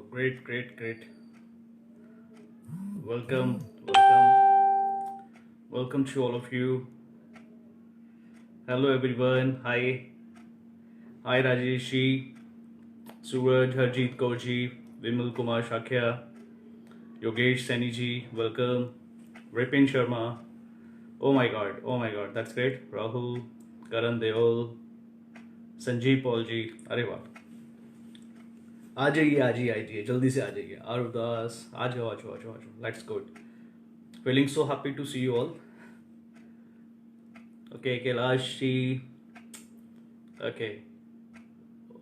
Great, great, great. Welcome, welcome, welcome to all of you. Hello, everyone. Hi, Rajesh ji, Suraj, Harjeet Kaur ji, Vimal Kumar Shakya, Yogesh Saini ji. Welcome, Ripin Sharma. Oh my God, that's great. Rahul, Karan Deol, Sanjeev Paul ji. अरे वाह, आ जाइए, जल्दी से आ जाइए. आरुदास, आ जाओ. Let's go. Feeling so happy to see you all. Okay, Kailash ji. Okay,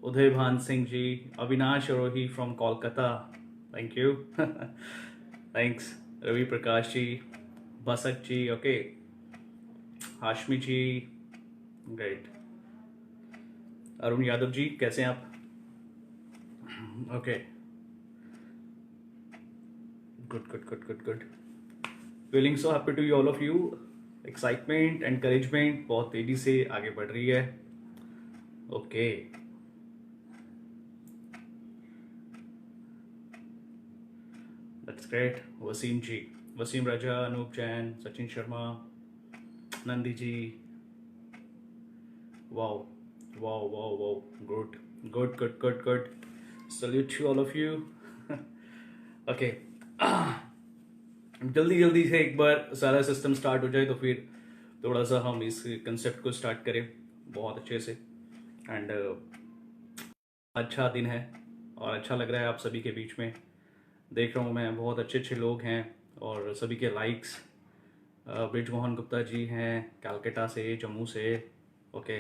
Uday Bhan Singh ji, Avinash Arohi from Kolkata. Thank you. Thanks. Ravi Prakash ji, Basak ji. Okay, Hashmi ji. Great. Arun Yadav ji, कैसे हैं आप? Okay. Good. Feeling so happy to you, all of you. Excitement, encouragement बहुत तेजी से आगे बढ़ रही है. Okay. That's great. Wasim ji, Wasim Raja, Anoop Jain, Sachin Sharma, Nandi ji. Wow. Good. Salute to all of you. Okay. जल्दी से एक बार सारा सिस्टम स्टार्ट हो जाए तो फिर थोड़ा सा हम इस कंसेप्ट को स्टार्ट करें बहुत अच्छे से. एंड अच्छा दिन है और अच्छा लग रहा है आप सभी के बीच में. देख रहा हूँ मैं बहुत अच्छे लोग हैं और सभी के लाइक्स. ब्रिजमोहन गुप्ता जी हैं कलकत्ता से, जम्मू से. Okay,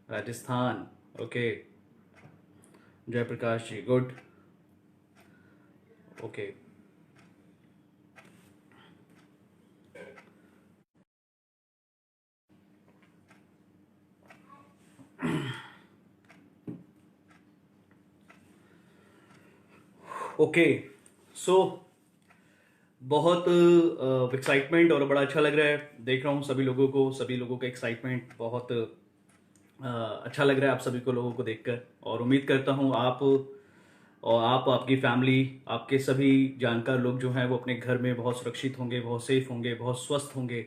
Rajasthan. Okay, Jayprakash ji, good. Okay, okay. So बहुत एक्साइटमेंट और बड़ा अच्छा लग रहा है. देख रहा हूँ सभी लोगों का एक्साइटमेंट बहुत अच्छा लग रहा है आप सभी को लोगों को देखकर. और उम्मीद करता हूँ आप और आपकी फैमिली, आपके सभी जानकार लोग जो हैं वो अपने घर में बहुत सुरक्षित होंगे, बहुत सेफ होंगे, बहुत स्वस्थ होंगे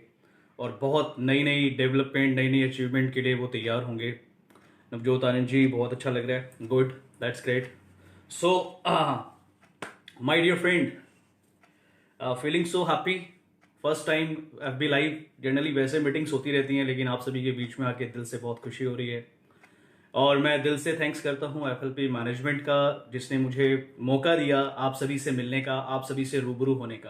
और बहुत नई डेवलपमेंट, नई अचीवमेंट के लिए वो तैयार होंगे. नवजोत आनंद जी, बहुत अच्छा लग रहा है. Good, that's great. So my dear friend, feeling so happy. First time FB live. Generally वैसे मीटिंग्स होती रहती हैं लेकिन आप सभी के बीच में आके दिल से बहुत खुशी हो रही है. और मैं दिल से थैंक्स करता हूँ FLP मैनेजमेंट का, जिसने मुझे मौका दिया आप सभी से मिलने का, आप सभी से रूबरू होने का.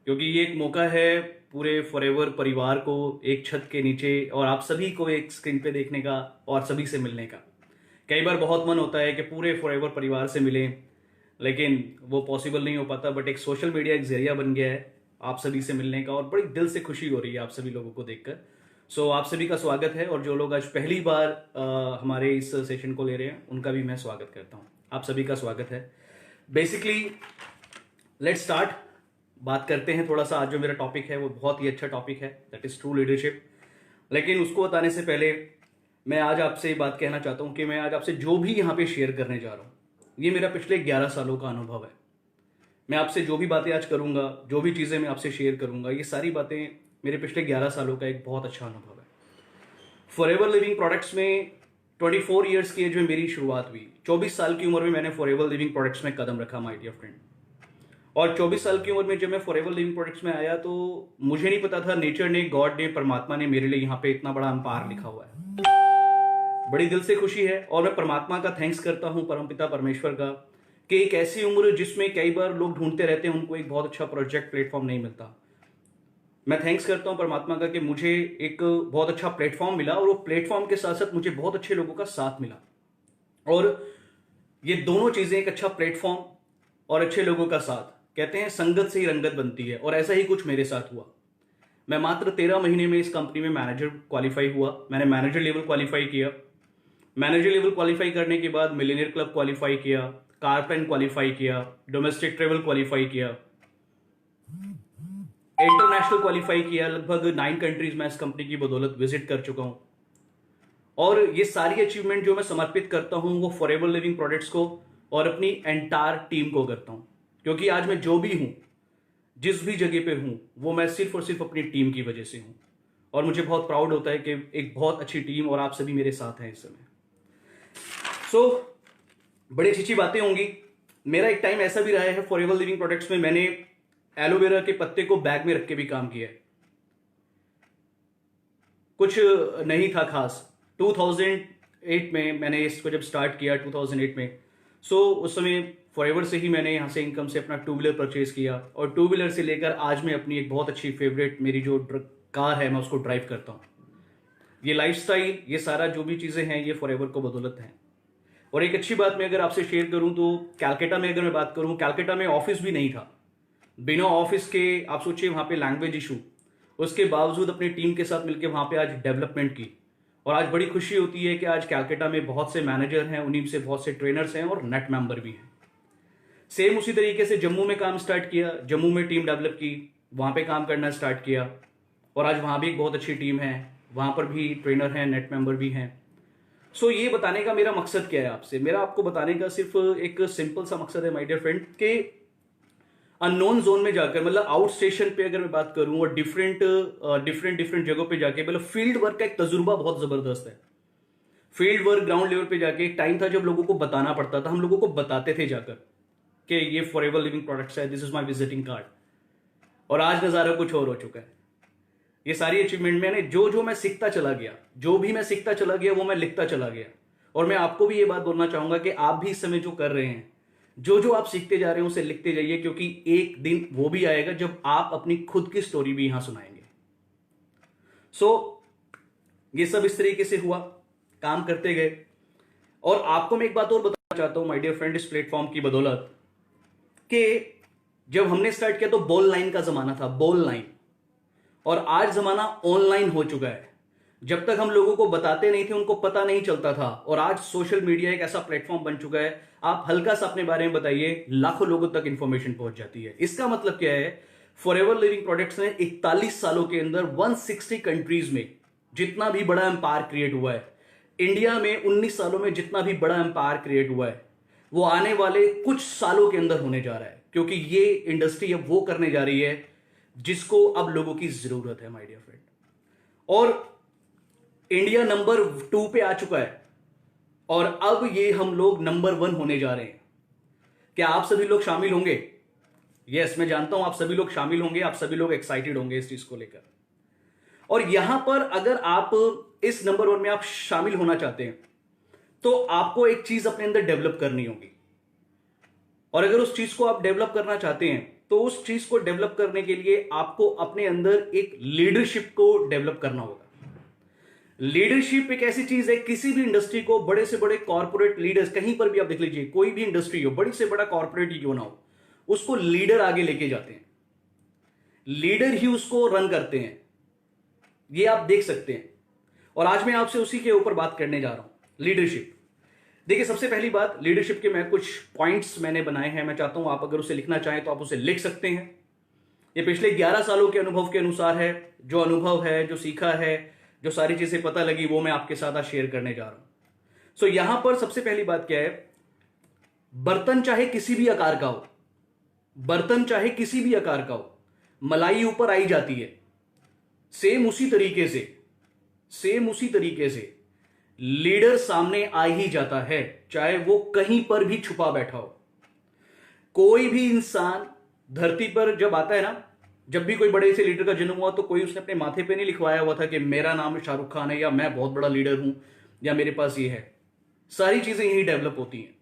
क्योंकि ये एक मौका है पूरे फॉरएवर परिवार को एक छत के नीचे और आप सभी को एक स्क्रीन पे देखने का और सभी से मिलने का. कई बार बहुत मन होता है कि पूरे फॉरएवर परिवार से मिलें, लेकिन वो पॉसिबल नहीं हो पाता. बट एक सोशल मीडिया एक जरिया बन गया है आप सभी से मिलने का और बड़ी दिल से खुशी हो रही है आप सभी लोगों को देखकर. सो आप सभी का स्वागत है. और जो लोग आज पहली बार हमारे इस सेशन को ले रहे हैं उनका भी मैं स्वागत करता हूं. आप सभी का स्वागत है. Basically let's start. बात करते हैं थोड़ा सा. आज जो मेरा टॉपिक है वो बहुत ही अच्छा टॉपिक है, दैट इज ट्रू लीडरशिप. लेकिन उसको बताने से पहले मैं आज आपसे ये बात कहना चाहता हूं कि मैं आज आपसे जो भी यहाँ पे शेयर करने जा रहा हूँ ये मेरा पिछले 11 सालों का अनुभव है. मैं आपसे जो भी बातें आज करूंगा, जो भी चीज़ें मैं आपसे शेयर करूंगा, ये सारी बातें मेरे पिछले 11 सालों का एक बहुत अच्छा अनुभव है. फॉरएवर लिविंग प्रोडक्ट्स में 24 ईयर्स की एज में मेरी शुरुआत हुई. 24 साल की उम्र में मैंने फॉरएवर लिविंग प्रोडक्ट्स में कदम रखा माय डियर फ्रेंड. और 24 साल की उम्र में जब मैं फॉरएवर लिविंग प्रोडक्ट्स में आया तो मुझे नहीं पता था नेचर ने, गॉड ने, परमात्मा ने मेरे लिए यहाँ पे इतना बड़ा अंपार लिखा हुआ है. बड़ी दिल से खुशी है और मैं परमात्मा का थैंक्स करता हूँ, परमपिता परमेश्वर का, कि एक ऐसी उम्र जिसमें कई बार लोग ढूंढते रहते हैं उनको एक बहुत अच्छा प्रोजेक्ट प्लेटफॉर्म नहीं मिलता. मैं थैंक्स करता हूं परमात्मा का कि मुझे एक बहुत अच्छा प्लेटफॉर्म मिला और वो प्लेटफॉर्म के साथ साथ मुझे बहुत अच्छे लोगों का साथ मिला. और ये दोनों चीजें, एक अच्छा प्लेटफॉर्म और अच्छे लोगों का साथ, कहते हैं संगत से ही रंगत बनती है. और ऐसा ही कुछ मेरे साथ हुआ. मैं मात्र 13 महीने में इस कंपनी में मैनेजर क्वालिफाई हुआ. मैंने मैनेजर लेवल क्वालिफाई किया. मैनेजर लेवल क्वालिफाई करने के बाद मिलियनियर क्लब क्वालिफाई किया, कारपेन क्वालिफाई किया, डोमेस्टिक ट्रेवल क्वालिफाई किया, इंटरनेशनल क्वालिफाई किया. लगभग 9 कंट्रीज में इस कंपनी की बदौलत विजिट कर चुका हूं. और ये सारी अचीवमेंट जो मैं समर्पित करता हूं वो फॉरएवर लिविंग प्रोडक्ट्स को और अपनी एंटायर टीम को करता हूं, क्योंकि आज मैं जो भी हूं, जिस भी जगह पे हूं, वो मैं सिर्फ और सिर्फ अपनी टीम की वजह से हूं। और मुझे बहुत प्राउड होता है कि एक बहुत अच्छी टीम और आप सभी मेरे साथ हैं इस समय। सो बड़ी अच्छी अच्छी बातें होंगी। मेरा एक टाइम ऐसा भी रहा है फॉरएवर लिविंग प्रोडक्ट्स में, मैंने एलोवेरा के पत्ते को बैग में रख के भी काम किया है। कुछ नहीं था खास। 2008 में मैंने इसको जब स्टार्ट किया, 2008 में, उस समय फॉरएवर से ही मैंने यहाँ से इनकम से अपना टू व्हीलर परचेज किया, और टू व्हीलर से लेकर आज मैं अपनी एक बहुत अच्छी फेवरेट मेरी जो कार है, मैं उसको ड्राइव करता हूँ। ये लाइफस्टाइल, ये सारा जो भी चीज़ें हैं, ये फॉरएवर को बदौलत है। और एक अच्छी बात मैं अगर आपसे शेयर करूं तो कैलकाटा में अगर मैं बात करूं, कैलकाटा में ऑफिस भी नहीं था। बिना ऑफिस के आप सोचिए वहां पे लैंग्वेज इशू, उसके बावजूद अपनी टीम के साथ मिलकर वहां पे आज डेवलपमेंट की। और आज बड़ी खुशी होती है कि आज कैलकाटा में बहुत से मैनेजर हैं, उन्हीं से बहुत से ट्रेनर्स हैं और नेट मेंबर भी हैं। सेम उसी तरीके से जम्मू में काम स्टार्ट किया, जम्मू में टीम डेवलप की, वहां पे काम करना स्टार्ट किया, और आज वहां भी एक बहुत अच्छी टीम है, वहां पर भी ट्रेनर हैं, नेट मेंबर भी हैं। ये बताने का मेरा मकसद क्या है आपसे, मेरा आपको बताने का सिर्फ एक सिंपल सा मकसद है माय डियर फ्रेंड, कि अननोन जोन में जाकर, मतलब आउट स्टेशन पे अगर मैं बात करूं, और डिफरेंट जगहों पे जाके, मतलब फील्ड वर्क का एक तजुर्बा बहुत जबरदस्त है। फील्ड वर्क, ग्राउंड लेवल पे जाके एक टाइम था जब लोगों को बताना पड़ता था, हम लोगों को बताते थे जाकर कि ये फॉरएवर लिविंग प्रोडक्ट्स है, this is my visiting card. और आज नजारा कुछ और हो चुका है। ये सारी अचीवमेंट मैंने जो मैं सीखता चला गया, जो भी मैं सीखता चला गया वो मैं लिखता चला गया। और मैं आपको भी ये बात बोलना चाहूंगा कि आप भी इस समय जो कर रहे हैं, जो आप सीखते जा रहे हैं उसे लिखते जाइए, क्योंकि एक दिन वो भी आएगा जब आप अपनी खुद की स्टोरी भी यहां सुनाएंगे। ये सब इस तरीके से हुआ, काम करते गए। और आपको मैं एक बात और बताना चाहता हूं माय डियर फ्रेंड, इस प्लेटफॉर्म की बदौलत, कि जब हमने स्टार्ट किया तो बॉल लाइन का जमाना था, बॉल लाइन, और आज जमाना ऑनलाइन हो चुका है। जब तक हम लोगों को बताते नहीं थे, उनको पता नहीं चलता था, और आज सोशल मीडिया एक ऐसा प्लेटफॉर्म बन चुका है, आप हल्का सा अपने बारे में बताइए, लाखों लोगों तक इंफॉर्मेशन पहुंच जाती है। इसका मतलब क्या है, फॉरएवर लिविंग प्रोडक्ट्स ने 41 सालों के अंदर 160 कंट्रीज में जितना भी बड़ा एम्पायर क्रिएट हुआ है, इंडिया में 19 सालों में जितना भी बड़ा एम्पायर क्रिएट हुआ है, वो आने वाले कुछ सालों के अंदर होने जा रहा है, क्योंकि ये इंडस्ट्री अब वो करने जा रही है जिसको अब लोगों की जरूरत है माय डियर फ्रेंड। और इंडिया नंबर 2 पे आ चुका है, और अब ये हम लोग नंबर 1 होने जा रहे हैं। क्या आप सभी लोग शामिल होंगे? यस, मैं जानता हूं आप सभी लोग शामिल होंगे, आप सभी लोग एक्साइटेड होंगे इस चीज को लेकर। और यहां पर अगर आप इस नंबर 1 में आप शामिल होना चाहते हैं, तो आपको एक चीज अपने अंदर डेवलप करनी होगी। और अगर उस चीज को आप डेवलप करना चाहते हैं, तो उस चीज को डेवलप करने के लिए आपको अपने अंदर एक लीडरशिप को डेवलप करना होगा। लीडरशिप एक ऐसी चीज है, किसी भी इंडस्ट्री को, बड़े से बड़े कॉर्पोरेट लीडर्स, कहीं पर भी आप देख लीजिए, कोई भी इंडस्ट्री हो, बड़ी से बड़ा कॉर्पोरेट क्यों ना हो, उसको लीडर आगे लेके जाते हैं, लीडर ही उसको रन करते हैं। ये आप देख सकते हैं। और आज मैं आपसे उसी के ऊपर बात करने जा रहा हूं, लीडरशिप। देखिए, सबसे पहली बात, लीडरशिप के मैं कुछ पॉइंट्स मैंने बनाए हैं, मैं चाहता हूं आप अगर उसे लिखना चाहें तो आप उसे लिख सकते हैं। ये पिछले 11 सालों के अनुभव के अनुसार है, जो अनुभव है, जो सीखा है, जो सारी चीजें पता लगी, वो मैं आपके साथ आज शेयर करने जा रहा हूं। यहां पर सबसे पहली बात क्या है, बर्तन चाहे किसी भी आकार का हो, बर्तन चाहे किसी भी आकार का हो, मलाई ऊपर आई जाती है। सेम उसी तरीके से लीडर सामने आ ही जाता है, चाहे वो कहीं पर भी छुपा बैठा हो। कोई भी इंसान धरती पर जब आता है ना, जब भी कोई बड़े से लीडर का जन्म हुआ, तो कोई उसने अपने माथे पे नहीं लिखवाया हुआ था कि मेरा नाम शाहरुख खान है, या मैं बहुत बड़ा लीडर हूं, या मेरे पास ये है। सारी चीजें यही डेवलप होती हैं।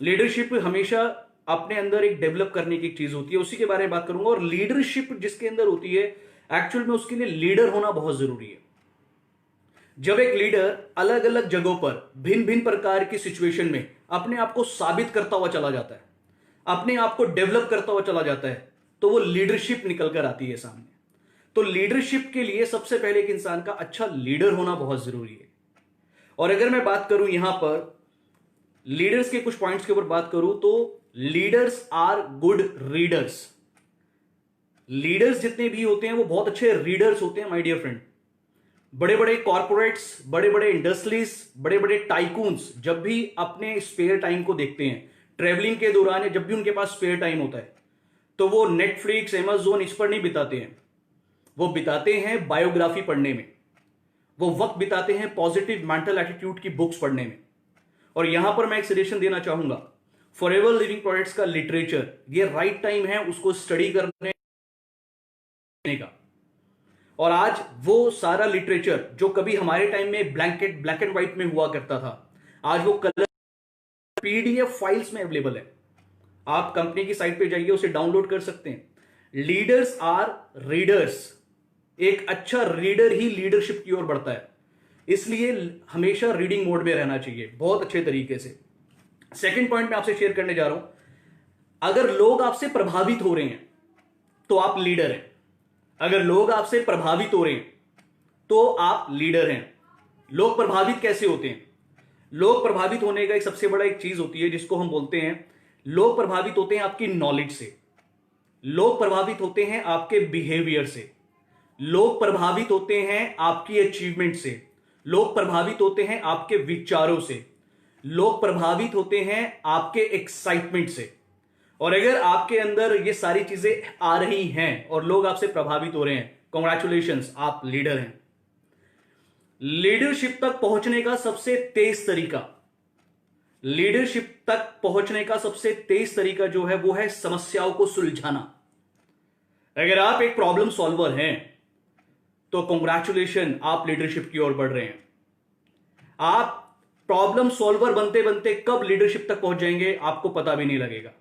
लीडरशिप हमेशा अपने अंदर एक डेवलप करने की एक चीज होती है, उसी के बारे में बात करूंगा। और लीडरशिप जिसके अंदर होती है, एक्चुअल में उसके लिए लीडर होना बहुत जरूरी है। जब एक लीडर अलग अलग जगहों पर भिन्न भिन्न प्रकार की सिचुएशन में अपने आप को साबित करता हुआ चला जाता है, अपने आप को डेवलप करता हुआ चला जाता है, तो वो लीडरशिप निकल कर आती है सामने। तो लीडरशिप के लिए सबसे पहले एक इंसान का अच्छा लीडर होना बहुत जरूरी है। और अगर मैं बात करूं यहां पर लीडर्स के कुछ पॉइंट्स के ऊपर बात करूं, तो leaders are good readers. Leaders जितने भी होते हैं वो बहुत अच्छे रीडर्स होते हैं माय डियर फ्रेंड। बड़े बड़े कॉर्पोरेट्स, बड़े बड़े इंडस्ट्रीज, बड़े बड़े टाइकून्स जब भी अपने स्पेयर टाइम को देखते हैं, ट्रेवलिंग के दौरान या जब भी उनके पास स्पेयर टाइम होता है तो वो नेटफ्लिक्स, अमेजोन इस पर नहीं बिताते हैं, वो बिताते हैं बायोग्राफी पढ़ने में, वो वक्त बिताते हैं पॉजिटिव मेंटल एटीट्यूड की बुक्स पढ़ने में। और यहां पर मैं एक सजेशन देना चाहूंगा, फॉरएवर लिविंग प्रोडक्ट्स का लिटरेचर, ये राइट टाइम है उसको स्टडी करने का। और आज वो सारा लिटरेचर जो कभी हमारे टाइम में ब्लैक एंड व्हाइट में हुआ करता था, आज वो कलर पीडीएफ फाइल्स में अवेलेबल है। आप कंपनी की साइट पे जाइए, उसे डाउनलोड कर सकते हैं। लीडर्स आर रीडर्स, एक अच्छा रीडर ही लीडरशिप की ओर बढ़ता है, इसलिए हमेशा रीडिंग मोड में रहना चाहिए बहुत अच्छे तरीके से। सेकंड पॉइंट मैं आपसे शेयर करने जा रहा हूं, अगर लोग आपसे प्रभावित हो रहे हैं तो आप लीडर हैं। अगर लोग आपसे प्रभावित हो रहे हैं तो आप लीडर हैं। लोग प्रभावित कैसे होते हैं? लोग प्रभावित होने का एक सबसे बड़ा एक चीज होती है जिसको हम बोलते हैं, लोग प्रभावित होते हैं आपकी नॉलेज से, लोग प्रभावित होते हैं आपके बिहेवियर से, लोग प्रभावित होते हैं आपकी अचीवमेंट से, लोग प्रभावित होते हैं आपके विचारों से, लोग प्रभावित होते हैं आपके एक्साइटमेंट से। और अगर आपके अंदर ये सारी चीजें आ रही हैं और लोग आपसे प्रभावित हो रहे हैं, कॉन्ग्रेचुलेशंस, आप लीडर हैं। लीडरशिप तक पहुंचने का सबसे तेज तरीका, लीडरशिप तक पहुंचने का सबसे तेज तरीका जो है वो है समस्याओं को सुलझाना। अगर आप एक प्रॉब्लम सॉल्वर हैं तो कॉन्ग्रेचुलेशन, आप लीडरशिप की ओर बढ़ रहे हैं। आप प्रॉब्लम सॉल्वर बनते बनते कब लीडरशिप तक पहुंच जाएंगे आपको पता भी नहीं लगेगा।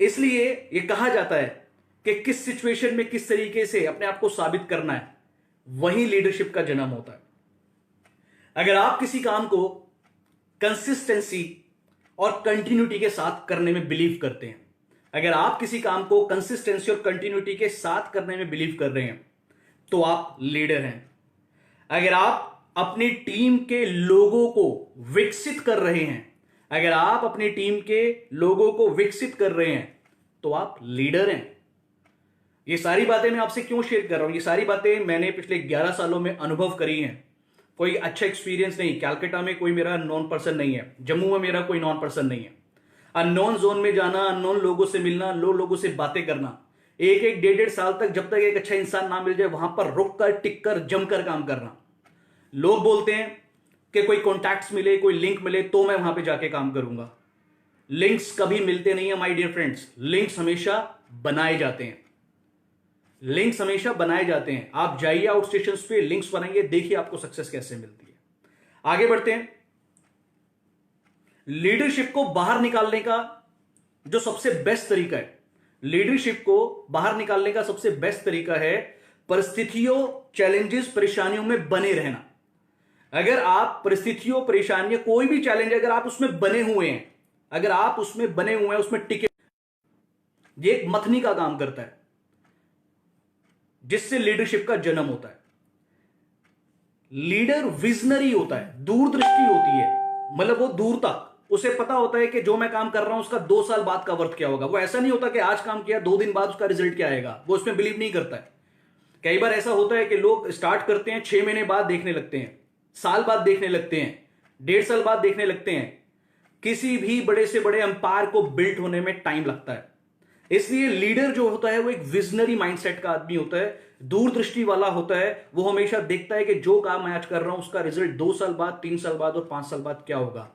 इसलिए यह कहा जाता है कि किस सिचुएशन में किस तरीके से अपने आप को साबित करना है, वही लीडरशिप का जन्म होता है। अगर आप किसी काम को कंसिस्टेंसी और कंटिन्यूटी के साथ करने में बिलीव करते हैं, अगर आप किसी काम को कंसिस्टेंसी और कंटिन्यूटी के साथ करने में बिलीव कर रहे हैं तो आप लीडर हैं। अगर आप अपनी टीम के लोगों को विकसित कर रहे हैं, अगर आप अपनी टीम के लोगों को विकसित कर रहे हैं तो आप लीडर हैं। ये सारी बातें मैं आपसे क्यों शेयर कर रहा हूं? ये सारी बातें मैंने पिछले 11 सालों में अनुभव करी हैं। कोई अच्छा एक्सपीरियंस नहीं, कैलकाटा में कोई मेरा नॉन पर्सन नहीं है, जम्मू में मेरा कोई नॉन पर्सन नहीं है। अननोन जोन में जाना, अननोन लोगों से मिलना, लोगों से बातें करना, एक एक डेढ़ साल तक जब तक एक अच्छा इंसान ना मिल जाए वहां पर रुक कर टिक कर जमकर काम करना। लोग बोलते हैं कि कोई कॉन्टैक्ट्स मिले, कोई लिंक मिले तो मैं वहां पे जाके काम करूंगा। लिंक्स कभी मिलते नहीं है माय डियर फ्रेंड्स, लिंक्स हमेशा बनाए जाते हैं, लिंक्स हमेशा बनाए जाते हैं। आप जाइए आउट स्टेशन पे, लिंक्स बनाएंगे, देखिए आपको सक्सेस कैसे मिलती है। आगे बढ़ते हैं। लीडरशिप को बाहर निकालने का जो सबसे बेस्ट तरीका है, लीडरशिप को बाहर निकालने का सबसे बेस्ट तरीका है परिस्थितियों, चैलेंजेस, परेशानियों में बने रहना। अगर आप परिस्थितियों, परेशानियों, कोई भी चैलेंज अगर आप उसमें बने हुए हैं, अगर आप उसमें बने हुए हैं, उसमें टिके, ये एक मथनी का काम करता है जिससे लीडरशिप का जन्म होता है। लीडर विजनरी होता है, दूरदृष्टि होती है, मतलब वो दूर तक उसे पता होता है कि जो मैं काम कर रहा हूं उसका 2 साल बाद का वर्थ क्या होगा। वो ऐसा नहीं होता कि आज काम किया 2 दिन बाद उसका रिजल्ट क्या आएगा, वो उसमें बिलीव नहीं करता है। कई बार ऐसा होता है कि लोग स्टार्ट करते हैं, 6 महीने बाद देखने लगते हैं, साल बाद देखने लगते हैं, 1.5 साल बाद देखने लगते हैं। किसी भी बड़े से बड़े अंपायर को बिल्ट होने में टाइम लगता है। इसलिए लीडर जो होता है वो एक विजनरी माइंडसेट का आदमी होता है, दूरदृष्टि वाला होता है। वो हमेशा देखता है कि जो काम मैं आज कर रहा हूं उसका रिजल्ट 2 साल बाद, 3 साल बाद और 5 साल बाद क्या होगा।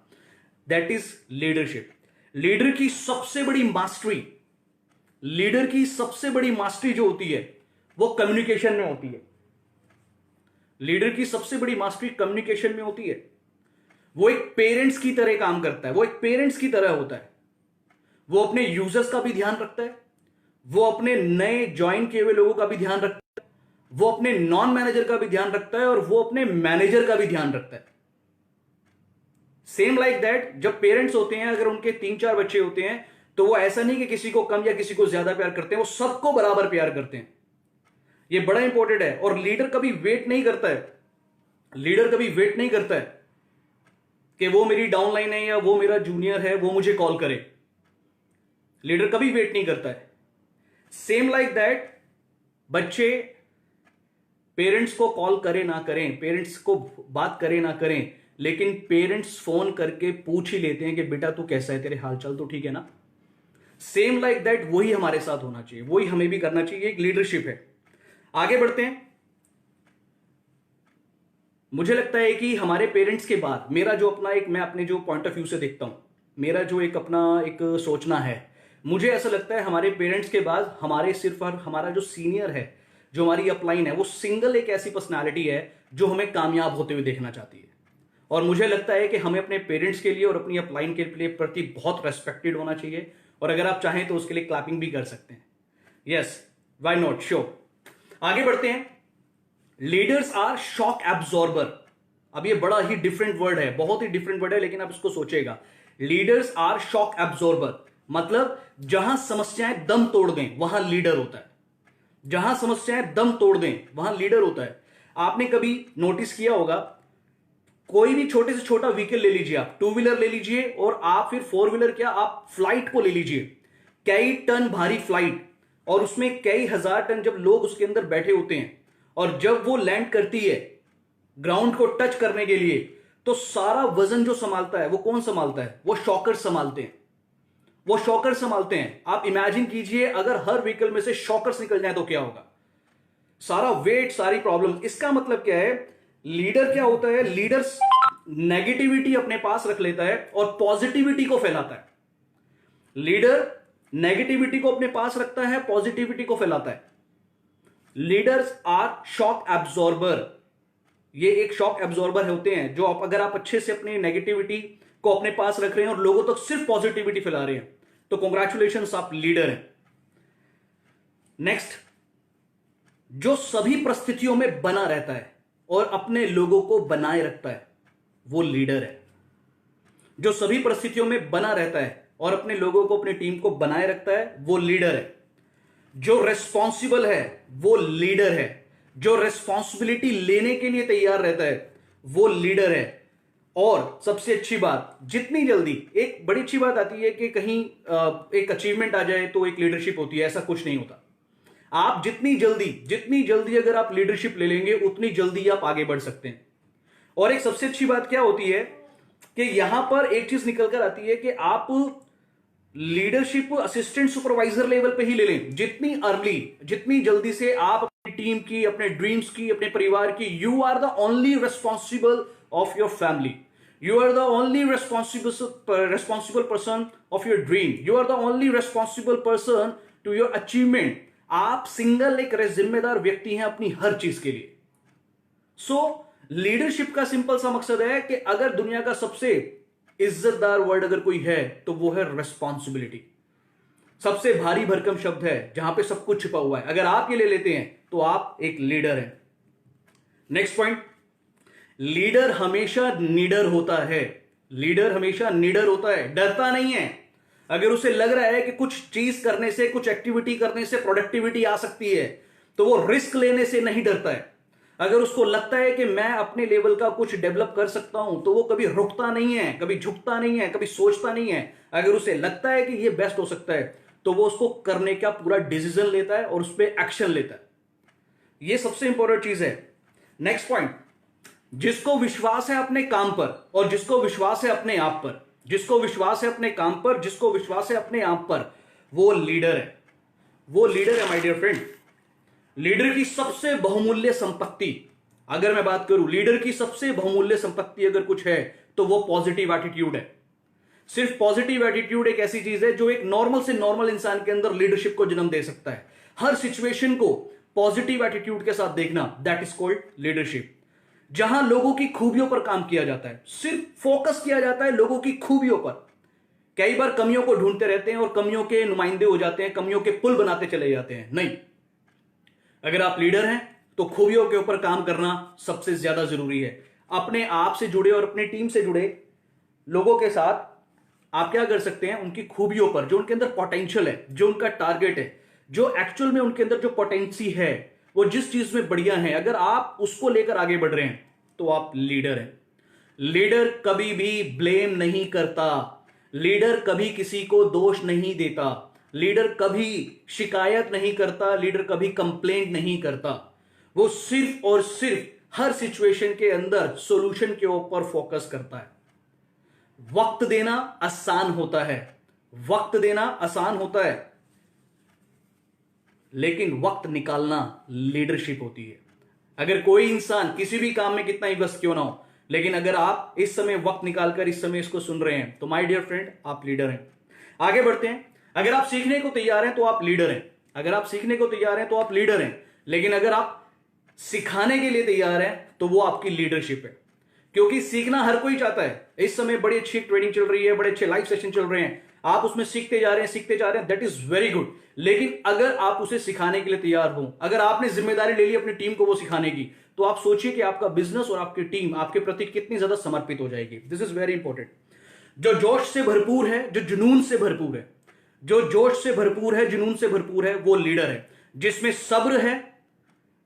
That is leadership. लीडर की सबसे बड़ी मास्टरी, लीडर की सबसे बड़ी मास्टरी जो होती है वो कम्युनिकेशन में होती है। लीडर की सबसे बड़ी मास्टरी कम्युनिकेशन में होती है। वो एक पेरेंट्स की तरह काम करता है, वो एक पेरेंट्स की तरह होता है। वो अपने यूजर्स का भी ध्यान रखता है, वो अपने नए ज्वाइन किए हुए लोगों का भी ध्यान रखता है, वो अपने नॉन मैनेजर का भी ध्यान रखता है और वो अपने मैनेजर का भी ध्यान रखता है। सेम लाइक दैट, जब पेरेंट्स होते हैं, अगर उनके 3-4 बच्चे होते हैं तो वो ऐसा नहीं कि किसी को कम या किसी को ज्यादा प्यार करते हैं, वो सबको बराबर प्यार करते हैं। ये बड़ा इंपॉर्टेंट है। और लीडर कभी वेट नहीं करता है, लीडर कभी वेट नहीं करता है कि वो मेरी डाउनलाइन है या वो मेरा जूनियर है वो मुझे कॉल करे। लीडर कभी वेट नहीं करता है। सेम लाइक दैट, बच्चे पेरेंट्स को कॉल करें ना करें, पेरेंट्स को बात करें ना करें, लेकिन पेरेंट्स फोन करके पूछ ही लेते हैं कि बेटा तू कैसा है, तेरे हालचाल तो ठीक है ना। सेम लाइक दैट वही हमारे साथ होना चाहिए, वही हमें भी करना चाहिए, एक लीडरशिप है। आगे बढ़ते हैं। मुझे लगता है कि हमारे पेरेंट्स के बाद मेरा जो अपना एक, मैं अपने जो पॉइंट ऑफ व्यू से देखता हूं, मेरा जो एक अपना एक सोचना है, मुझे ऐसा लगता है हमारे पेरेंट्स के बाद हमारे सिर्फ और हमारा जो सीनियर है, जो हमारी अपलाइन है, वो सिंगल एक ऐसी पर्सनालिटी है जो हमें कामयाब होते हुए देखना चाहती है। और मुझे लगता है कि हमें अपने पेरेंट्स के लिए और अपनी अपलाइन के लिए प्रति बहुत रेस्पेक्टेड होना चाहिए, और अगर आप चाहें तो उसके लिए क्लैपिंग भी कर सकते हैं। Yes, why not, sure. आगे बढ़ते हैं। Leaders are shock absorber. अब ये बड़ा ही डिफरेंट वर्ड है, बहुत ही डिफरेंट वर्ड है, लेकिन आप इसको सोचेगा। लीडर्स आर शॉक एब्जॉर्बर मतलब जहां समस्याएं दम तोड़ दें वहां लीडर होता है। जहां समस्याएं दम तोड़ दें वहां लीडर होता है। आपने कभी नोटिस किया होगा, कोई भी छोटे से छोटा व्हीकल ले लीजिए, आप टू व्हीलर ले लीजिए, और आप फिर फोर व्हीलर, क्या आप फ्लाइट को ले लीजिए, कई टन भारी फ्लाइट, और उसमें कई हजार टन जब लोग उसके अंदर बैठे होते हैं, और जब वो लैंड करती है ग्राउंड को टच करने के लिए, तो सारा वजन जो संभालता है वो कौन संभालता है? वो शॉकर संभालते हैं, वो शॉकर संभालते हैं। आप इमेजिन कीजिए अगर हर व्हीकल में से शॉकर्स निकल जाए तो क्या होगा? सारा वेट, सारी प्रॉब्लम। इसका मतलब क्या है? लीडर क्या होता है? लीडर्स नेगेटिविटी अपने पास रख लेता है और पॉजिटिविटी को फैलाता है। लीडर नेगेटिविटी को अपने पास रखता है, पॉजिटिविटी को फैलाता है। Leaders are shock absorber. ये एक शॉक एब्जॉर्बर होते हैं जो अगर आप अच्छे से अपनी नेगेटिविटी को अपने पास रख रहे हैं और लोगों तक सिर्फ पॉजिटिविटी फैला रहे हैं, तो कॉन्ग्रेचुलेशंस, आप लीडर हैं। नेक्स्ट, जो सभी परिस्थितियों में बना रहता है और अपने लोगों को बनाए रखता है, वो लीडर है। जो सभी परिस्थितियों में बना रहता है और अपने लोगों को, अपनी टीम को बनाए रखता है, वो लीडर है। जो रेस्पॉन्सिबल है वो लीडर है। जो रेस्पॉन्सिबिलिटी लेने के लिए तैयार रहता है वो लीडर है। और सबसे अच्छी बात, जितनी जल्दी, एक बड़ी अच्छी बात आती है कि कहीं एक अचीवमेंट आ जाए तो एक लीडरशिप होती है, ऐसा कुछ नहीं होता। आप जितनी जल्दी अगर आप लीडरशिप ले लेंगे, उतनी जल्दी आप आगे बढ़ सकते हैं। और एक सबसे अच्छी बात क्या होती है कि यहां पर एक चीज निकल कर आती है कि आप लीडरशिप असिस्टेंट सुपरवाइजर लेवल पे ही ले लें। जितनी अर्ली, जितनी जल्दी से आप अपनी टीम की, अपने ड्रीम्स की, अपने परिवार की, you are the only responsible of your family, you are the only responsible person of your dream, you are the only responsible person to your achievement। आप सिंगल एक जिम्मेदार व्यक्ति हैं अपनी हर चीज के लिए। सो लीडरशिप का सिंपल सा मकसद है कि अगर दुनिया का सबसे इज्जतदार वर्ड अगर कोई है तो वो है रेस्पॉन्सिबिलिटी। सबसे भारी भरकम शब्द है जहां पे सब कुछ छिपा हुआ है। अगर आप ये ले लेते हैं तो आप एक लीडर हैं। नेक्स्ट पॉइंट, लीडर हमेशा निडर होता है। लीडर हमेशा निडर होता है, डरता नहीं है। अगर उसे लग रहा है कि कुछ चीज करने से, कुछ एक्टिविटी करने से प्रोडक्टिविटी आ सकती है, तो वो रिस्क लेने से नहीं डरता है। अगर उसको लगता है कि मैं अपने लेवल का कुछ डेवलप कर सकता हूं, तो वो कभी रुकता नहीं है, कभी झुकता नहीं है, कभी सोचता नहीं है। अगर उसे लगता है कि ये बेस्ट हो सकता है, तो वो उसको करने का पूरा डिसीजन लेता है और उस पर एक्शन लेता है। ये सबसे इंपॉर्टेंट चीज है। नेक्स्ट पॉइंट, जिसको विश्वास है अपने काम पर और जिसको विश्वास है अपने आप पर, जिसको विश्वास है अपने काम पर, जिसको विश्वास है अपने आप पर, वो लीडर है। वो लीडर है माय डियर फ्रेंड। लीडर की सबसे बहुमूल्य संपत्ति, अगर मैं बात करूं, लीडर की सबसे बहुमूल्य संपत्ति अगर कुछ है तो वो पॉजिटिव एटीट्यूड है। सिर्फ पॉजिटिव एटीट्यूड एक ऐसी चीज है जो एक नॉर्मल से नॉर्मल इंसान के अंदर लीडरशिप को जन्म दे सकता है। हर सिचुएशन को पॉजिटिव एटीट्यूड के साथ देखना, दैट इज कॉल्ड लीडरशिप। जहां लोगों की खूबियों पर काम किया जाता है, सिर्फ फोकस किया जाता है लोगों की खूबियों पर। कई बार कमियों को ढूंढते रहते हैं और कमियों के नुमाइंदे हो जाते हैं, कमियों के पुल बनाते चले जाते हैं। नहीं, अगर आप लीडर हैं तो खूबियों के ऊपर काम करना सबसे ज्यादा जरूरी है। अपने आप से जुड़े और अपनी टीम से जुड़े लोगों के साथ आप क्या कर सकते हैं? उनकी खूबियों पर, जो उनके अंदर पोटेंशियल है, जो उनका टारगेट है, जो एक्चुअल में उनके अंदर जो पोटेंसी है, वो जिस चीज में बढ़िया है, अगर आप उसको लेकर आगे बढ़ रहे हैं तो आप लीडर हैं। लीडर कभी भी ब्लेम नहीं करता, लीडर कभी किसी को दोष नहीं देता, लीडर कभी शिकायत नहीं करता, लीडर कभी कंप्लेंट नहीं करता। वो सिर्फ और सिर्फ हर सिचुएशन के अंदर सॉल्यूशन के ऊपर फोकस करता है। वक्त देना आसान होता है, वक्त देना आसान होता है, लेकिन वक्त निकालना लीडरशिप होती है। अगर कोई इंसान किसी भी काम में कितना ही व्यस्त क्यों ना हो, लेकिन अगर आप इस समय वक्त निकालकर इस समय इसको सुन रहे हैं तो माय डियर फ्रेंड, आप लीडर हैं। आगे बढ़ते हैं। अगर आप सीखने को तैयार हैं तो आप लीडर हैं। अगर आप सीखने को तैयार हैं तो आप लीडर हैं, लेकिन अगर आप सिखाने के लिए तैयार हैं तो वो आपकी लीडरशिप है। क्योंकि सीखना हर कोई चाहता है। इस समय बड़ी अच्छी ट्रेनिंग चल रही है, बड़े अच्छे लाइव सेशन चल रहे हैं, आप उसमें सीखते जा रहे हैं, दैट इज वेरी गुड। लेकिन अगर आप उसे सिखाने के लिए तैयार हो, अगर आपने जिम्मेदारी ले ली अपनी टीम को वो सिखाने की, तो आप सोचिए कि आपका बिजनेस और आपकी टीम आपके प्रति कितनी ज्यादा समर्पित हो जाएगी। This is very important. जो जोश से भरपूर है, जो जुनून से भरपूर है, जो जोश से भरपूर है, जुनून से भरपूर है, वो लीडर है। जिसमें सब्र है,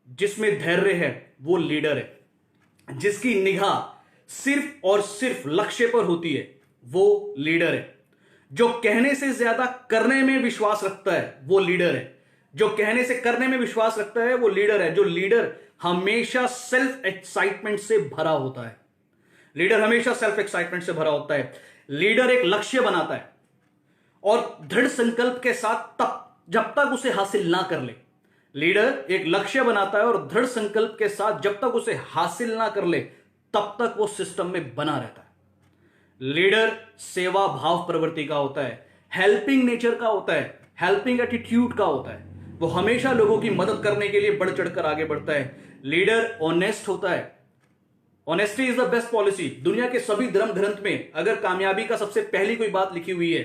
जिसमें धैर्य है, वो लीडर है। जिसकी निगाह सिर्फ और सिर्फ लक्ष्य पर होती है, वो लीडर है। जो कहने से ज्यादा करने में विश्वास रखता है, वो लीडर है। जो कहने से करने में विश्वास रखता है, वो लीडर है। जो लीडर हमेशा सेल्फ एक्साइटमेंट से भरा होता है, लीडर हमेशा सेल्फ एक्साइटमेंट से भरा होता है। लीडर एक लक्ष्य बनाता है और दृढ़ संकल्प के साथ तब जब तक उसे हासिल ना कर ले, लीडर एक लक्ष्य बनाता है और दृढ़ संकल्प के साथ जब तक उसे हासिल ना कर ले तब तक वो सिस्टम में बना रहता है। लीडर सेवा भाव प्रवृत्ति का होता है, हेल्पिंग नेचर का होता है, हेल्पिंग एटीट्यूड का होता है। वो हमेशा लोगों की मदद करने के लिए बढ़ चढ़कर आगे बढ़ता है। लीडर ऑनेस्ट होता है। Honesty is the best policy. दुनिया के सभी धर्म ग्रंथ में अगर कामयाबी का सबसे पहली कोई बात लिखी हुई है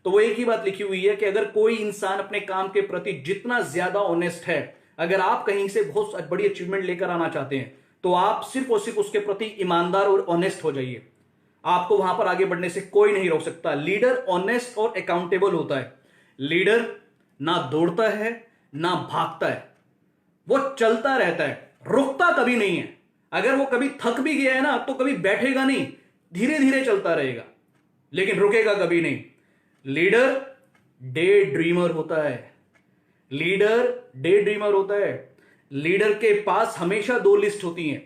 तो वो एक ही बात लिखी हुई है कि अगर कोई इंसान अपने काम के प्रति जितना ज्यादा ऑनेस्ट है, अगर आप कहीं से बहुत बड़ी अचीवमेंट लेकर आना चाहते हैं तो आप सिर्फ और सिर्फ उसके प्रति ईमानदार और ऑनेस्ट हो जाइए। आपको वहां पर आगे बढ़ने से कोई नहीं रोक सकता। लीडर ऑनेस्ट और अकाउंटेबल होता है। लीडर ना दौड़ता है ना भागता है, वो चलता रहता है, रुकता कभी नहीं है। अगर वो कभी थक भी गया है ना तो कभी बैठेगा नहीं, धीरे धीरे चलता रहेगा, लेकिन रुकेगा कभी नहीं। लीडर डे ड्रीमर होता है। लीडर डे ड्रीमर होता है। लीडर के पास हमेशा दो लिस्ट होती हैं।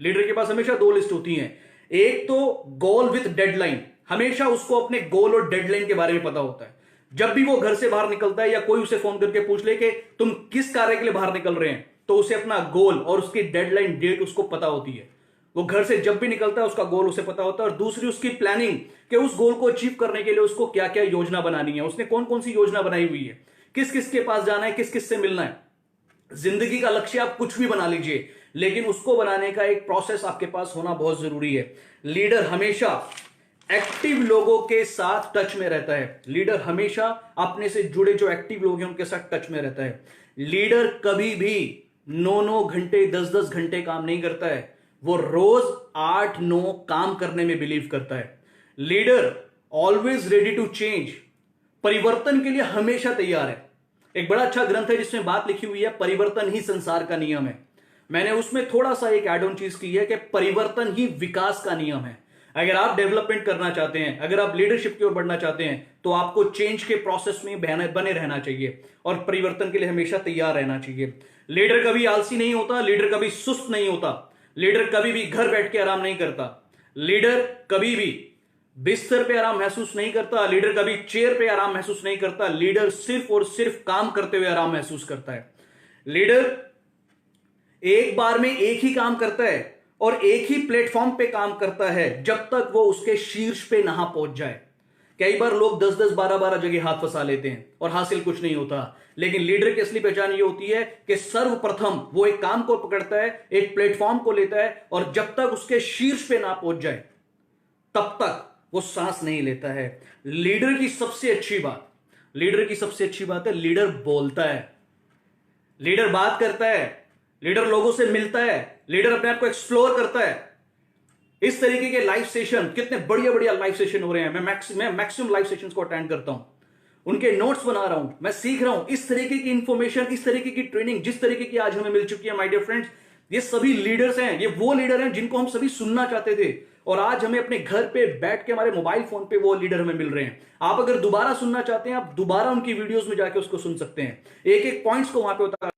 लीडर के पास हमेशा दो लिस्ट होती हैं। एक तो गोल विथ डेडलाइन, हमेशा उसको अपने गोल और डेडलाइन के बारे में पता होता है। जब भी वो घर से बाहर निकलता है या कोई उसे फोन करके पूछ ले कि तुम किस कार्य के लिए बाहर निकल रहे हैं, तो उसे अपना गोल और उसकी डेडलाइन डेट उसको पता होती है। वो घर से जब भी निकलता है उसका गोल उसे पता होता है। और दूसरी उसकी प्लानिंग कि उस गोल को अचीव करने के लिए उसको क्या क्या योजना बनानी है, उसने कौन कौन सी योजना बनाई हुई है, किस किस के पास जाना है, किस किस से मिलना है। जिंदगी का लक्ष्य आप कुछ भी बना लीजिए, लेकिन उसको बनाने का एक प्रोसेस आपके पास होना बहुत जरूरी है। लीडर हमेशा एक्टिव लोगों के साथ टच में रहता है। लीडर हमेशा अपने से जुड़े जो एक्टिव लोग हैं उनके साथ टच में रहता है। लीडर कभी भी 9-9 घंटे 10-10 घंटे काम नहीं करता है, वो रोज 8-9 काम करने में बिलीव करता है। Leader always ready to change, परिवर्तन के लिए हमेशा तैयार है। एक बड़ा अच्छा ग्रंथ है जिसमें बात लिखी हुई है, परिवर्तन ही संसार का नियम है। मैंने उसमें थोड़ा सा एक एड ऑन चीज की है कि परिवर्तन ही विकास का नियम है। अगर आप डेवलपमेंट करना चाहते हैं, अगर आप लीडरशिप की ओर बढ़ना चाहते हैं, तो आपको चेंज के प्रोसेस में बने रहना चाहिए और परिवर्तन के लिए हमेशा तैयार रहना चाहिए। लीडर कभी आलसी नहीं होता, लीडर कभी सुस्त नहीं होता, लीडर कभी भी घर बैठ के आराम नहीं करता, लीडर कभी भी बिस्तर पे आराम महसूस नहीं करता, लीडर कभी चेयर पे आराम महसूस नहीं करता। लीडर सिर्फ और सिर्फ काम करते हुए आराम महसूस करता है। लीडर एक बार में एक ही काम करता है और एक ही प्लेटफॉर्म पे काम करता है जब तक वो उसके शीर्ष पे ना पहुंच जाए। कई बार लोग 10-10 12-12 जगह हाथ फंसा लेते हैं और हासिल कुछ नहीं होता, लेकिन लीडर की असली पहचान ये होती है कि सर्वप्रथम वो एक काम को पकड़ता है, एक प्लेटफॉर्म को लेता है और जब तक उसके शीर्ष पे ना पहुंच जाए तब तक वो सांस नहीं लेता है। लीडर की सबसे अच्छी बात है लीडर बोलता है, लीडर बात करता है, लीडर लोगों से मिलता है, लीडर अपने आप को एक्सप्लोर करता है। इस तरीके के लाइव सेशन, कितने बढ़िया बढ़िया लाइव सेशन हो रहे हैं। मैं मैक्सिमम लाइव सेशंस को अटेंड करता हूं, उनके नोट्स बना रहा हूं, मैं सीख रहा हूं। इस तरीके की इंफॉर्मेशन, इस तरीके की ट्रेनिंग जिस तरीके की आज हमें मिल चुकी है माय डियर फ्रेंड्स, ये सभी लीडर्स हैं। ये वो लीडर हैं जिनको हम सभी सुनना चाहते थे और आज हमें अपने घर पे बैठ के हमारे मोबाइल फोन पे वो लीडर हमें मिल रहे हैं। आप अगर दोबारा सुनना चाहते हैं, आप दोबारा उनकी वीडियोस में जाके उसको सुन सकते हैं, एक एक पॉइंट्स को वहां पे उतार।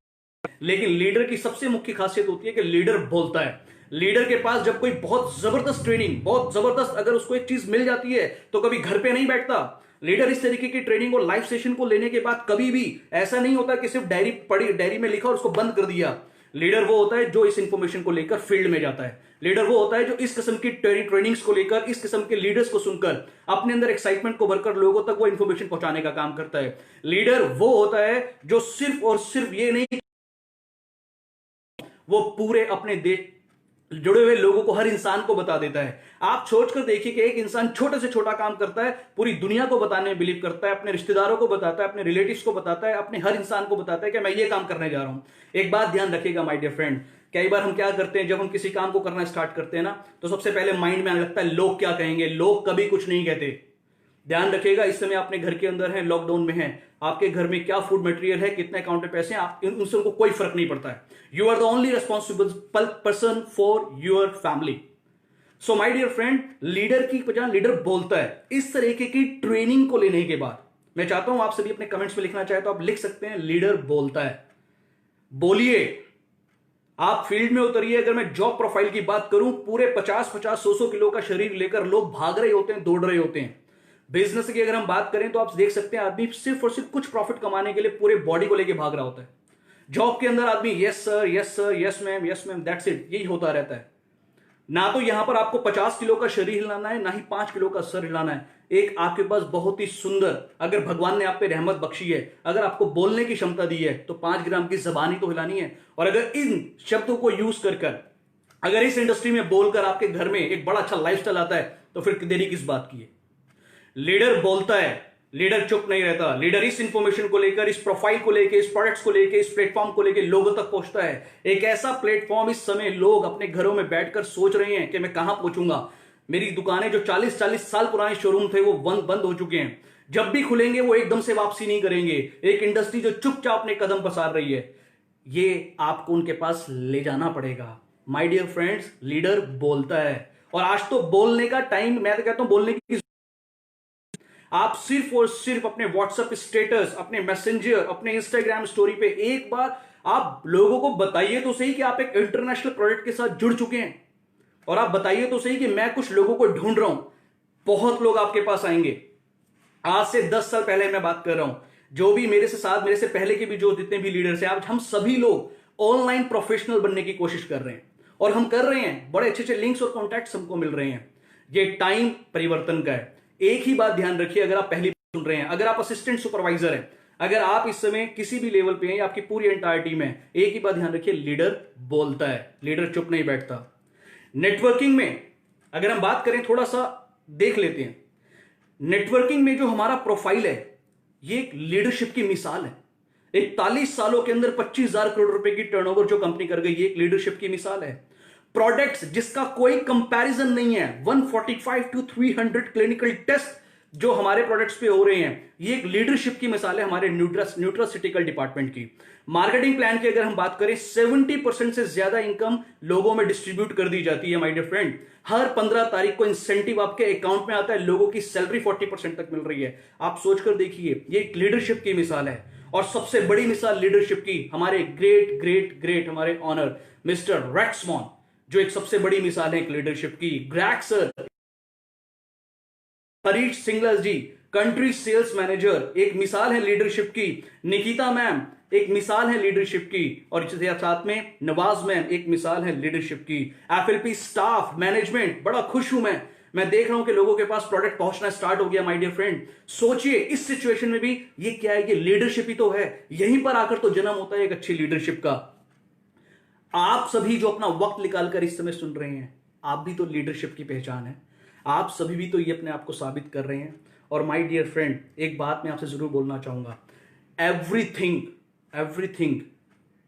लेकिन लीडर की सबसे मुख्य खासियत होती है कि लीडर बोलता है। लीडर के पास जब कोई बहुत जबरदस्त ट्रेनिंग, बहुत जबरदस्त अगर उसको एक चीज मिल जाती है तो कभी घर पे नहीं बैठता। लीडर इस तरीके की ट्रेनिंग और लाइव सेशन को लेने के बाद कभी भी ऐसा नहीं होता कि सिर्फ डायरी पढ़ी, डायरी में लिखा और उसको बंद कर दिया। लीडर वो होता है जो इस इंफॉर्मेशन को लेकर फील्ड में जाता है। लीडर वो होता है जो इस किस्म की ट्रेनिंग्स को लेकर, इस किस्म के लीडर्स को सुनकर अपने अंदर एक्साइटमेंट को भरकर लोगों तक वो इंफॉर्मेशन पहुंचाने का काम करता है। लीडर वो होता है जो सिर्फ और सिर्फ ये नहीं, वो पूरे अपने देश जुड़े हुए लोगों को, हर इंसान को बता देता है। आप सोचकर देखिए कि एक इंसान छोटे से छोटा काम करता है, पूरी दुनिया को बताने में बिलीव करता है, अपने रिश्तेदारों को बताता है, अपने रिलेटिव्स को बताता है, अपने हर इंसान को बताता है कि मैं ये काम करने जा रहा हूं। एक बात ध्यान रखिएगा माय डियर फ्रेंड, कई बार हम क्या करते हैं, जब हम किसी काम को करना स्टार्ट करते हैं ना, तो सबसे पहले माइंड में आने लगता है लोग क्या कहेंगे। लोग कभी कुछ नहीं कहते। ध्यान रखिएगा, इस समय अपने घर के अंदर है, लॉकडाउन में है, आपके घर में क्या फूड मटेरियल है, कितने अकाउंट में पैसे हैं, आप उनसे उनको कोई फर्क नहीं पड़ता है। You are the only responsible person for your family. So my dear friend, leader की पहचान, लीडर बोलता है। इस तरीके की ट्रेनिंग को लेने के बाद मैं चाहता हूं आप सभी अपने कमेंट्स में लिखना चाहे तो आप लिख सकते हैं, लीडर बोलता है। बोलिए, आप फील्ड में उतरिए। अगर मैं जॉब प्रोफाइल की बात करूं, पूरे 50-50, 100-100 किलो का शरीर लेकर लोग भाग रहे होते हैं, दौड़ रहे होते हैं। बिजनेस की अगर हम बात करें तो आप देख सकते हैं, आदमी सिर्फ और सिर्फ कुछ प्रॉफिट कमाने के लिए पूरे बॉडी को लेकर भाग रहा होता है। जॉब के अंदर आदमी yes sir, yes sir, yes ma'am, yes ma'am, that's it, यही होता रहता है। ना तो यहां पर आपको 50 किलो का शरीर हिलाना है, ना ही 5 किलो का सर हिलाना है। एक आपके पास बहुत ही सुंदर, अगर भगवान ने आप पे रहमत बख्शी है, अगर आपको बोलने की क्षमता दी है, तो 5 ग्राम की जबान ही तो हिलानी है। और अगर इन शब्दों को यूज कर अगर इस इंडस्ट्री में बोलकर आपके घर में एक बड़ा अच्छा लाइफस्टाइल आता है, तो फिर देरी किस बात की है। लीडर बोलता है, लीडर चुप नहीं रहता। लीडर इस इंफॉर्मेशन को लेकर, इस प्रोफाइल को लेकर, इस प्रोडक्ट्स को लेकर, इस प्लेटफॉर्म को लेकर लोगों तक पहुंचता है। एक ऐसा प्लेटफॉर्म, इस समय लोग अपने घरों में बैठकर सोच रहे हैं कि मैं कहां पहुंचूंगा। मेरी दुकानें जो 40-40 साल पुराने शोरूम थे वो बंद हो चुके हैं। जब भी खुलेंगे वो एकदम से वापसी नहीं करेंगे। एक इंडस्ट्री जो चुपचाप अपने कदम पसार रही है, ये आपको उनके पास ले जाना पड़ेगा। माय डियर फ्रेंड्स, लीडर बोलता है। और आज तो बोलने का टाइम, मैं तो कहता हूं बोलने की, आप सिर्फ और सिर्फ अपने व्हाट्सएप स्टेटस, अपने मैसेंजर, अपने इंस्टाग्राम स्टोरी पे एक बार आप लोगों को बताइए तो सही कि आप एक इंटरनेशनल प्रोडक्ट के साथ जुड़ चुके हैं। और आप बताइए तो सही कि मैं कुछ लोगों को ढूंढ रहा हूं। बहुत लोग आपके पास आएंगे। आज से 10 साल पहले मैं बात कर रहा हूं, जो भी मेरे से साथ, मेरे से पहले के भी जो जितने भी लीडर्स हैं, आज हम सभी लोग ऑनलाइन प्रोफेशनल बनने की कोशिश कर रहे हैं। और हम कर रहे हैं, बड़े अच्छे अच्छे लिंक्स और कॉन्टैक्ट्स हमको मिल रहे हैं। ये टाइम परिवर्तन का है। एक ही बात ध्यान रखिए, अगर आप पहली बार सुन रहे हैं, अगर आप असिस्टेंट सुपरवाइजर हैं, अगर आप इस समय किसी भी लेवल पे हैं या आपकी पूरी एंटायर टीम है, एक ही बात ध्यान रखिए, लीडर बोलता है, लीडर चुप नहीं बैठता। नेटवर्किंग में अगर हम बात करें, थोड़ा सा देख लेते हैं। नेटवर्किंग में जो हमारा प्रोफाइल है, ये एक लीडरशिप की मिसाल है। 41 सालों के अंदर 25,000 करोड़ रुपए की टर्नओवर जो कंपनी कर गई, ये एक लीडरशिप की मिसाल है। प्रोडक्ट्स जिसका कोई कंपैरिजन नहीं है, 145 to 300 क्लिनिकल टेस्ट जो हमारे प्रोडक्ट्स पे हो रहे हैं, ये एक लीडरशिप की मिसाल है हमारे न्यूट्रास्यूटिकल डिपार्टमेंट की। मार्केटिंग प्लान की अगर हम बात करें, 70% से ज्यादा इनकम लोगों में डिस्ट्रीब्यूट कर दी जाती है माय डियर फ्रेंड। हर 15 तारीख को इंसेंटिव आपके अकाउंट में आता है, लोगों की सैलरी 40% तक मिल रही है। आप सोचकर देखिए, ये एक लीडरशिप की मिसाल है। और सबसे बड़ी मिसाल लीडरशिप की हमारे ग्रेट ग्रेट ग्रेट हमारे ऑनर मिस्टर रेक्समॉन, जो एक सबसे बड़ी मिसाल है एक लीडरशिप की। ग्रैग सर, हरीश सिंगला जी, कंट्री सेल्स मैनेजर, एक मिसाल है लीडरशिप की। निकिता मैम एक मिसाल है लीडरशिप की। और साथ में नवाज मैम एक मिसाल है लीडरशिप की। एफएलपी स्टाफ मैनेजमेंट, बड़ा खुश हूं मैं देख रहा हूं कि लोगों के पास प्रोडक्ट पहुंचना स्टार्ट हो गया। माय डियर फ्रेंड, सोचिए इस सिचुएशन में भी ये क्या है, ये लीडरशिप ही तो है। यहीं पर आकर तो जन्म होता है एक अच्छी लीडरशिप का। आप सभी जो अपना वक्त निकालकर इस समय सुन रहे हैं, आप भी तो लीडरशिप की पहचान है। आप सभी भी तो ये अपने आप को साबित कर रहे हैं। और माय डियर फ्रेंड, एक बात मैं आपसे जरूर बोलना चाहूंगा, everything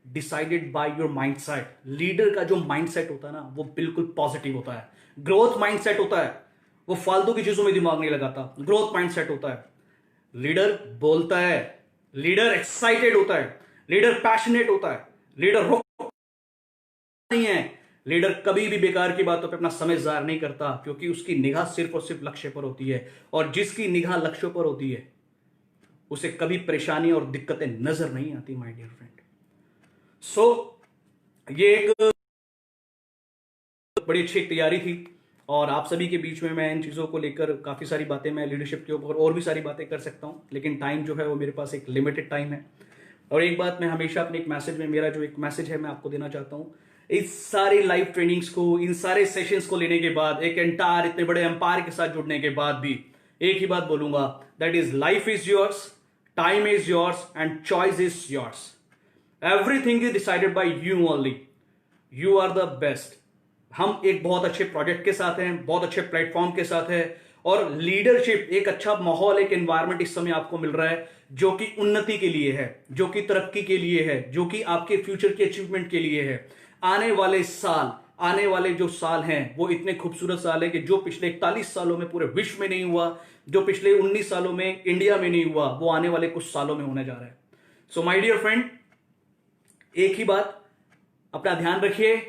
decided by your mindset. Leader का जो माइंडसेट होता है ना, वो बिल्कुल पॉजिटिव होता है। ग्रोथ माइंडसेट होता है, वो फालतू की चीजों में दिमाग नहीं लगाता। ग्रोथ माइंडसेट होता है। लीडर बोलता है, लीडर एक्साइटेड होता है, लीडर पैशनेट होता है, लीडर नहीं है। लीडर कभी भी बेकार की बातों पे अपना समय जाया नहीं करता, क्योंकि उसकी निगाह सिर्फ और सिर्फ लक्ष्य पर होती है। और जिसकी निगाह लक्ष्यों पर होती है, उसे कभी परेशानी और दिक्कतें नजर नहीं आती माय डियर फ्रेंड। सो ये एक बड़ी अच्छी एक तैयारी थी, और आप सभी के बीच में मैं इन चीज़ों को लेकर काफ़ी सारी बातें, मैं लीडरशिप के ऊपर और भी सारी बातें कर सकता हूँ, लेकिन टाइम जो है वो मेरे पास एक लिमिटेड टाइम है। और एक बात मैं हमेशा अपने एक मैसेज में, मेरा जो एक मैसेज है मैं आपको देना चाहता हूँ, इस सारी लाइव ट्रेनिंग्स को, इन सारे सेशंस को लेने के बाद, एक एंटायर इतने बड़े एम्पायर के साथ जुड़ने के बाद भी एक ही बात बोलूंगा, that is life is yours, time is yours and choice is yours. Everything is decided by you only. You are the best. हम एक बहुत अच्छे प्रोजेक्ट के साथ हैं, बहुत अच्छे प्लेटफॉर्म के साथ है, और लीडरशिप, एक अच्छा माहौल, एक एनवायरनमेंट इस समय आपको मिल रहा है जो कि उन्नति के लिए है, जो कि तरक्की के लिए है, जो कि आपके फ्यूचर के अचीवमेंट के लिए है। आने वाले साल, आने वाले जो साल हैं वो इतने खूबसूरत साल हैं कि जो पिछले 41 सालों में पूरे विश्व में नहीं हुआ, जो पिछले 19 सालों में इंडिया में नहीं हुआ, वो आने वाले कुछ सालों में होने जा रहा है। सो माय डियर फ्रेंड, एक ही बात, अपना ध्यान रखिए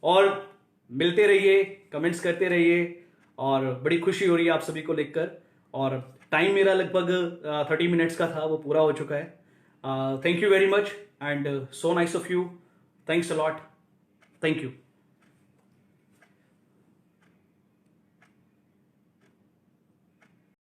और मिलते रहिए, कमेंट्स करते रहिए, और बड़ी खुशी हो रही है आप सभी को देखकर। और टाइम मेरा लगभग 30 मिनट्स का था, वो पूरा हो चुका है। Thank you very much and so nice of you. Thanks a lot. Thank you.